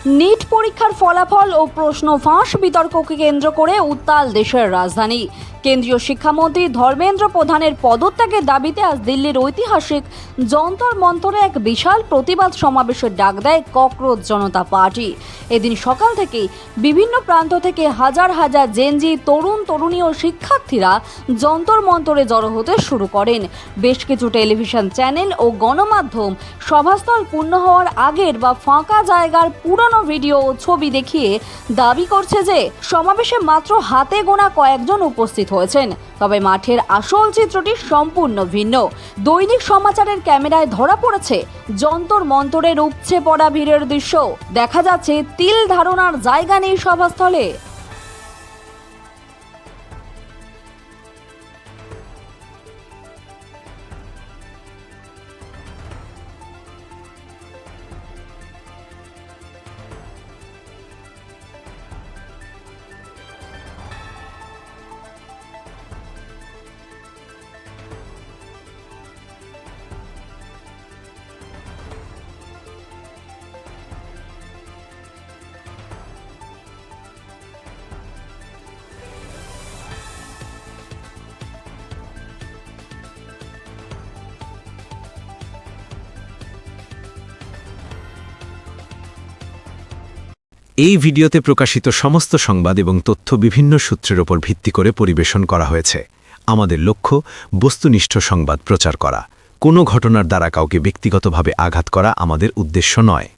NEET পরীক্ষার ফলাফল ও প্রশ্ন ফাঁস বিতর্ককে কেন্দ্র করে উত্তাল দেশের রাজধানী। কেন্দ্রীয় শিক্ষামন্ত্রী ধর্মেন্দ্র প্রধানের পদত্যাগের দাবিতে আজ দিল্লির ঐতিহাসিক যন্তর মন্তরে এক বিশাল প্রতিবাদ সমাবেশের ডাক দেয় ককরোচ জনতা পার্টি। এদিন সকাল থেকেই বিভিন্ন প্রান্ত থেকে হাজার হাজার জেনজি তরুণ তরুণী ও শিক্ষার্থীরা যন্তর মন্তরে জড়ো হতে শুরু করেন। বেশ কিছু টেলিভিশন চ্যানেল ও গণমাধ্যম সভাস্থল পূর্ণ হওয়ার আগের বা ফাঁকা জায়গার পুরনো ভিডিও ও ছবি দেখিয়ে দাবি করছে যে সমাবেশে মাত্র হাতে গোনা কয়েকজন উপস্থিত হয়েছেন। তবে মাঠের আসল চিত্রটি সম্পূর্ণ ভিন্ন। দৈনিক সমাচারের ক্যামেরায় ধরা পড়েছে যন্তর মন্তরের উপচে পড়া ভিড়ের দৃশ্য। দেখা যাচ্ছে তিল ধারণার জায়গা নেই সভাস্থলে। এই ভিডিওতে প্রকাশিত সমস্ত সংবাদ এবং তথ্য বিভিন্ন সূত্রের ওপর ভিত্তি করে পরিবেশন করা হয়েছে। আমাদের লক্ষ্য বস্তুনিষ্ঠ সংবাদ প্রচার করা। কোনো ঘটনার দ্বারা কাউকে ব্যক্তিগতভাবে আঘাত করা আমাদের উদ্দেশ্য নয়।